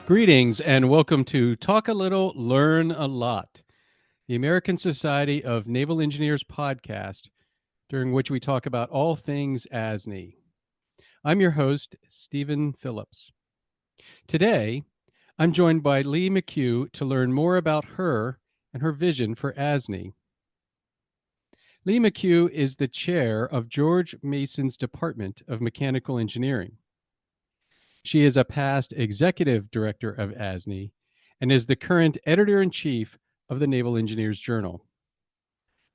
Greetings and welcome to Talk a Little, Learn a Lot, the American Society of Naval Engineers podcast, during which we talk about all things ASNE. I'm your host, Stephen Phillips. Today, I'm joined by Leigh McCue to learn more about her and her vision for ASNE. Leigh McCue is the chair of George Mason's Department of Mechanical Engineering. She is a past executive director of ASNE and is the current editor-in-chief of the Naval Engineers Journal.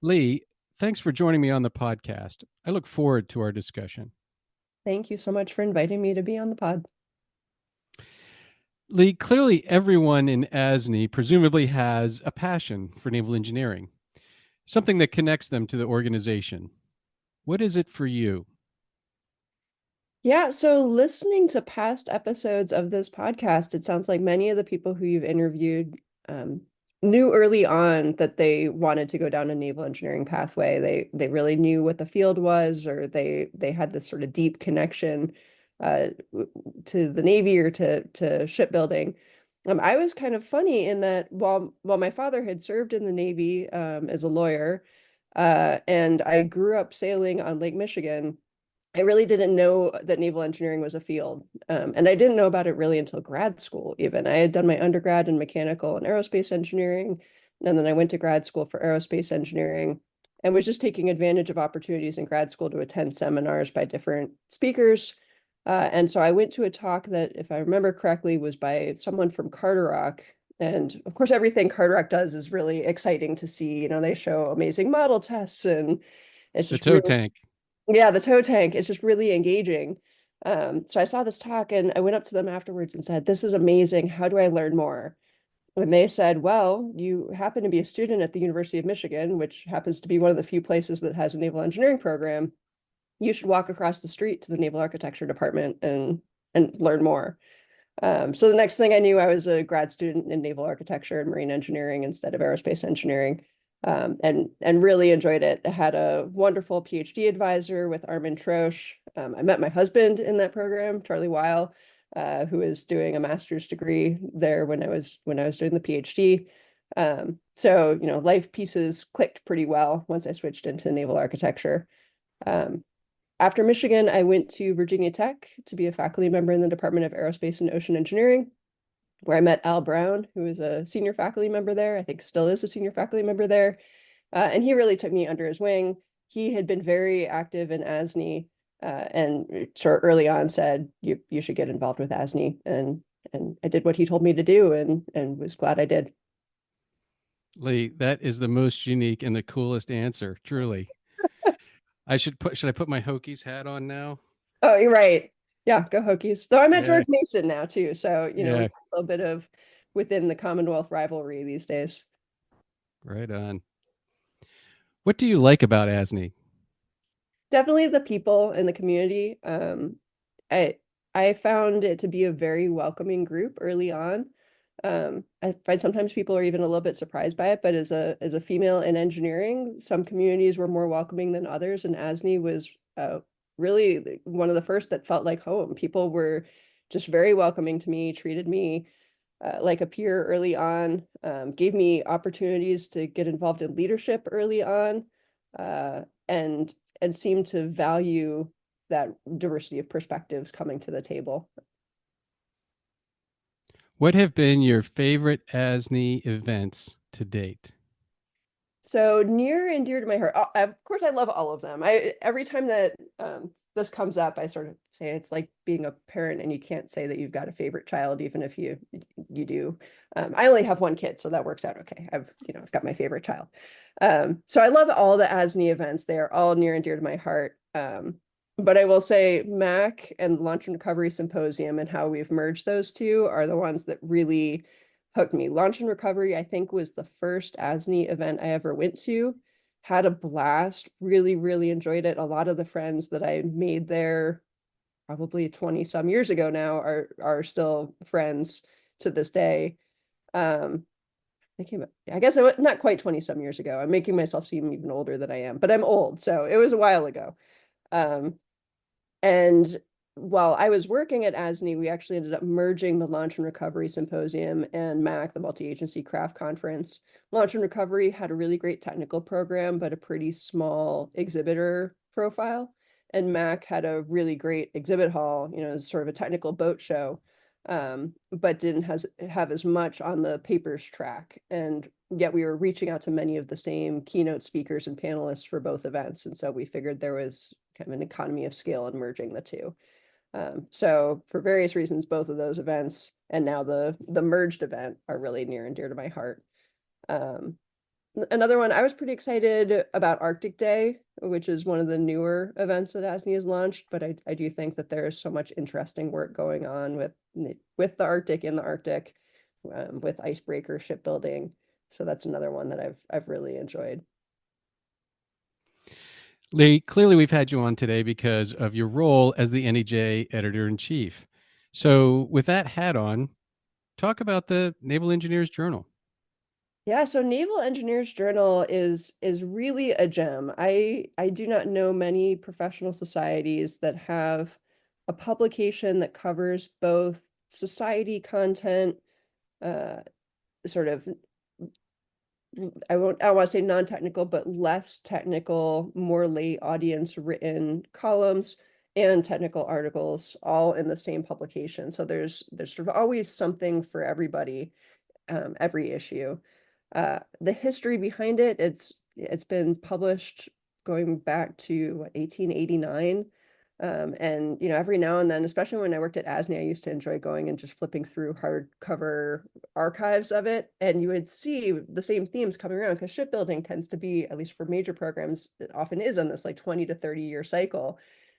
Leigh, thanks for joining me on the podcast. I look forward to our discussion. Thank you so much for inviting me to be on the pod. Leigh, clearly everyone in ASNE presumably has a passion for naval engineering, something that connects them to the organization. What is it for you? Yeah, so listening to past episodes of this podcast, it sounds like many of the people who you've interviewed knew early on that they wanted to go down a naval engineering pathway. They really knew what the field was, or they had this sort of deep connection to the Navy or to shipbuilding. I was kind of funny in that while my father had served in the Navy as a lawyer, and I grew up sailing on Lake Michigan, I really didn't know that naval engineering was a field. And I didn't know about it really until grad school, even. I had done my undergrad in mechanical and aerospace engineering, and then I went to grad school for aerospace engineering and was just taking advantage of opportunities in grad school to attend seminars by different speakers. And so I went to a talk that, if I remember correctly, was by someone from Carter. And of course, everything Carter does is really exciting to see. You know, they show amazing model tests, and it's The just tow really, tank. yeah, the tow tank. It's just really engaging. So I saw this talk and I went up to them afterwards and said, "This is amazing. How do I learn more?" And they said, "Well, you happen to be a student at the University of Michigan, which happens to be one of the few places that has a naval engineering program. You should walk across the street to the Naval Architecture Department and learn more." So the next thing I knew, I was a grad student in naval architecture and marine engineering instead of aerospace engineering, and really enjoyed it. I had a wonderful PhD advisor with Armin Trosch. I met my husband in that program, Charlie Weil, who was doing a master's degree there when I was doing the PhD. So life pieces clicked pretty well once I switched into naval architecture. Um, After Michigan, I went to Virginia Tech to be a faculty member in the Department of Aerospace and Ocean Engineering, where I met Al Brown, who is a senior faculty member there. I think still is a senior faculty member there. And he really took me under his wing. He had been very active in ASNE, and sort of early on said, you should get involved with ASNE. And I did what he told me to do, and was glad I did. Leigh, that is the most unique and the coolest answer, truly. Should I put my Hokies hat on now? Oh, you're right. Yeah, go Hokies. Though I'm at Yeah, George Mason now too, so we have yeah, a little bit of within the Commonwealth rivalry these days. right on. What do you like about ASNE? Definitely the people and the community. I I found it to be a very welcoming group early on. I find sometimes people are even a little bit surprised by it, but as a female in engineering, some communities were more welcoming than others, and ASNE was really one of the first that felt like home. People were just very welcoming to me, treated me like a peer early on, gave me opportunities to get involved in leadership early on, uh, and seemed to value that diversity of perspectives coming to the table. What have been your favorite ASNE events to date? So near and dear to my heart. Of course, I love all of them. I every time that this comes up, I sort of say it's like being a parent, and you can't say that you've got a favorite child, even if you do. I only have one kid, so that works out okay. I've got my favorite child. So I love all the ASNE events. They are all near and dear to my heart. But I will say MAC and Launch and Recovery Symposium and how we've merged those two are the ones that really hooked me. Launch and Recovery, I think, was the first ASNE event I ever went to. Had a blast, really, really enjoyed it. A lot of the friends that I made there probably 20 some years ago now are still friends to this day. I guess not quite 20 some years ago. I'm making myself seem even older than I am, but I'm old, so it was a while ago. Um, and while I was working at ASNE, we actually ended up merging the Launch and Recovery Symposium and MAC, the Multi-Agency Craft Conference. Launch and Recovery had a really great technical program, but a pretty small exhibitor profile. And MAC had a really great exhibit hall, sort of a technical boat show, but didn't have as much on the papers track. And yet we were reaching out to many of the same keynote speakers and panelists for both events. And so we figured there was kind of an economy of scale in merging the two. So for various reasons, both of those events and now the merged event are really near and dear to my heart. Um, Another one, I was pretty excited about Arctic Day, which is one of the newer events that ASNE has launched, but I do think that there is so much interesting work going on with the Arctic in the Arctic, with icebreaker shipbuilding. So that's another one that I've really enjoyed. Leigh, clearly we've had you on today because of your role as the NEJ editor in chief. So, with that hat on, talk about the Naval Engineers Journal. Yeah, so Naval Engineers Journal is really a gem. I do not know many professional societies that have a publication that covers both society content, uh, sort of I want to say non-technical, but less technical, more lay audience written columns and technical articles all in the same publication. So there's sort of always something for everybody, every issue. The history behind it, it's been published going back to 1889. And every now and then, especially when I worked at ASNE, I used to enjoy going and just flipping through hardcover archives of it, and you would see the same themes coming around because shipbuilding tends to be, at least for major programs, it often is on this like 20 to 30 year cycle.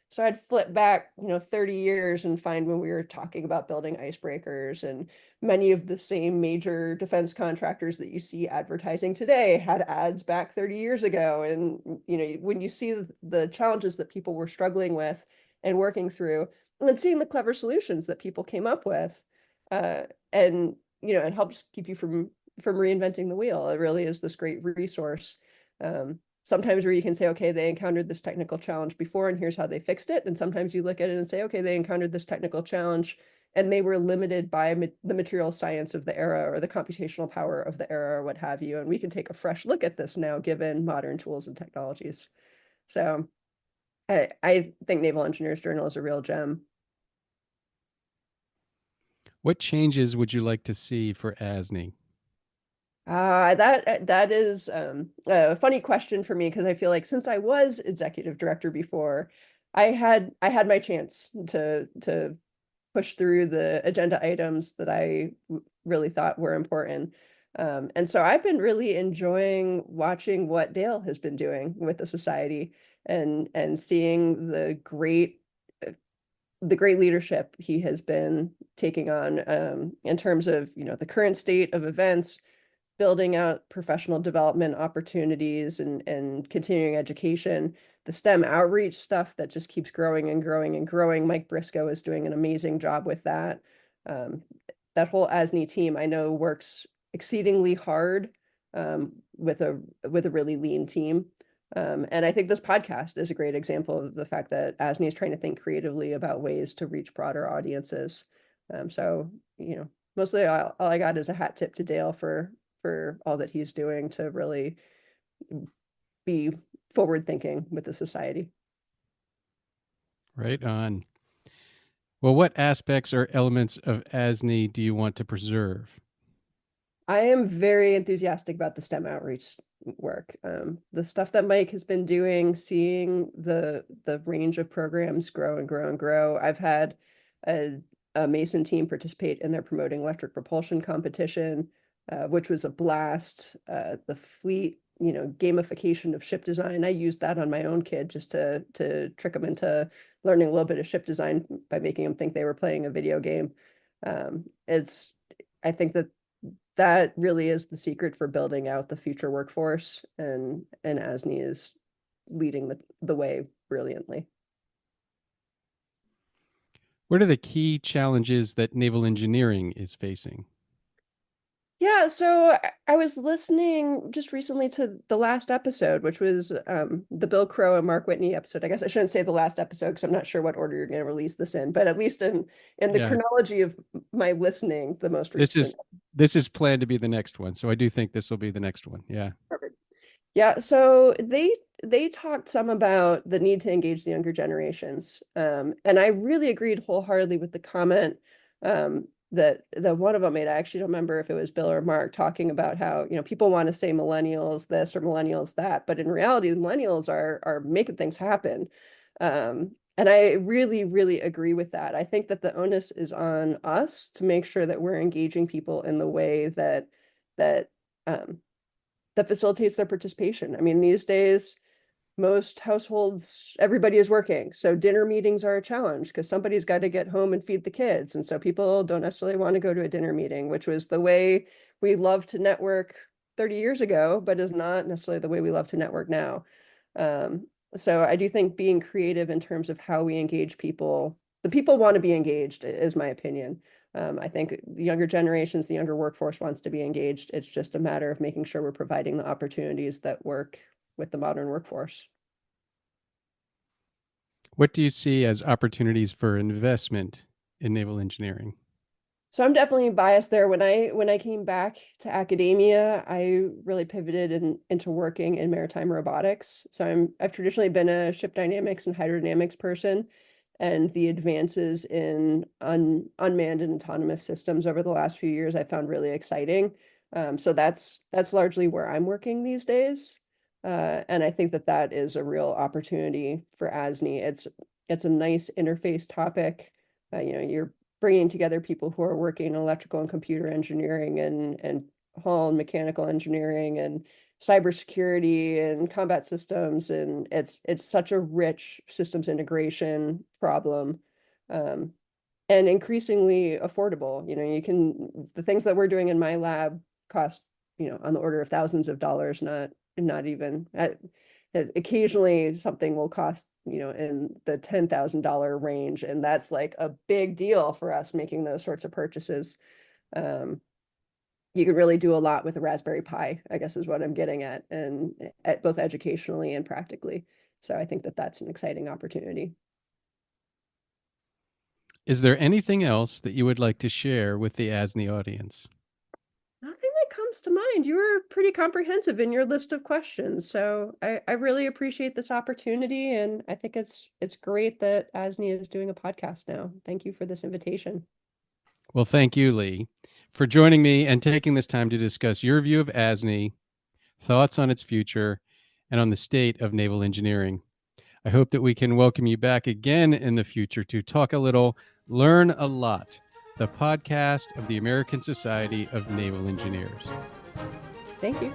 So I'd flip back, 30 years and find when we were talking about building icebreakers, and many of the same major defense contractors that you see advertising today had ads back 30 years ago. And, when you see the challenges that people were struggling with and working through, and seeing the clever solutions that people came up with, uh, and, it helps keep you from reinventing the wheel. It really is this great resource. Sometimes where you can say, okay, they encountered this technical challenge before and here's how they fixed it. And sometimes you look at it and say, okay, they encountered this technical challenge and they were limited by the material science of the era or the computational power of the era or what have you. And we can take a fresh look at this now, given modern tools and technologies. So I think Naval Engineers Journal is a real gem. What changes would you like to see for ASNE? That is a funny question for me because I feel like since I was executive director before, I had my chance to push through the agenda items that I really thought were important. And so I've been really enjoying watching what Dale has been doing with the society and seeing the great leadership he has been taking on, in terms of, the current state of events, building out professional development opportunities and continuing education, the STEM outreach stuff that just keeps growing and growing and growing. Mike Briscoe is doing an amazing job with that. Um, that whole ASNE team I know works exceedingly hard, with a really lean team. And I think this podcast is a great example of the fact that ASNE is trying to think creatively about ways to reach broader audiences. So, mostly all I got is a hat tip to Dale for all that he's doing to really be forward thinking with the society. Right on. Well, what aspects or elements of ASNE do you want to preserve? I am very enthusiastic about the STEM outreach work. The stuff that Mike has been doing, seeing the range of programs grow and grow and grow. I've had a Mason team participate in their promoting electric propulsion competition, which was a blast. The fleet, gamification of ship design. I used that on my own kid just to trick them into learning a little bit of ship design by making them think they were playing a video game. It's I think that really is the secret for building out the future workforce, and ASNE is leading the way brilliantly. What are the key challenges that naval engineering is facing? Yeah, so I was listening just recently to the last episode, which was the Bill Crow and Mark Whitney episode. I guess I shouldn't say the last episode because I'm not sure what order you're going to release this in, but at least in the Yeah, chronology of my listening, the most this recent. is this is planned to be the next one, so I do think this will be the next one. Yeah. Perfect. Yeah, so they talked some about the need to engage the younger generations, and I really agreed wholeheartedly with the comment that one of them made. I actually don't remember if it was Bill or Mark talking about how people want to say millennials this or millennials that, but in reality, the millennials are making things happen, and I really really agree with that. I think that the onus is on us to make sure that we're engaging people in the way that um, that facilitates their participation. I mean, these days, most households, everybody is working. So dinner meetings are a challenge because somebody's got to get home and feed the kids. And so people don't necessarily want to go to a dinner meeting, which was the way we loved to network 30 years ago, but is not necessarily the way we love to network now. Um, so I do think being creative in terms of how we engage people, the people want to be engaged, is my opinion. I think the younger generations, the younger workforce wants to be engaged. It's just a matter of making sure we're providing the opportunities that work with the modern workforce. What do you see as opportunities for investment in naval engineering? So I'm definitely biased there. When I came back to academia, I really pivoted into working in maritime robotics. So I've traditionally been a ship dynamics and hydrodynamics person, and the advances in unmanned and autonomous systems over the last few years I found really exciting. So that's largely where I'm working these days, and I think that that is a real opportunity for ASNE. It's a nice interface topic. You're bringing together people who are working in electrical and computer engineering and hull and mechanical engineering and cybersecurity and combat systems, and it's such a rich systems integration problem, um, and increasingly affordable. The things that we're doing in my lab cost on the order of thousands of dollars, not even occasionally something will cost in the $10,000 range, and that's like a big deal for us making those sorts of purchases. um, you can really do a lot with a Raspberry Pi, I guess is what I'm getting at, and at both educationally and practically. So I think that that's an exciting opportunity. Is there anything else that you would like to share with the ASNE audience? Nothing that comes to mind. You were pretty comprehensive in your list of questions, so I really appreciate this opportunity, and I think it's great that ASNE is doing a podcast now. Thank you for this invitation. Well, thank you, Leigh, for joining me and taking this time to discuss your view of ASNE, thoughts on its future, and on the state of naval engineering. I hope that we can welcome you back again in the future to talk a little, learn a lot, the podcast of the American Society of Naval Engineers. Thank you.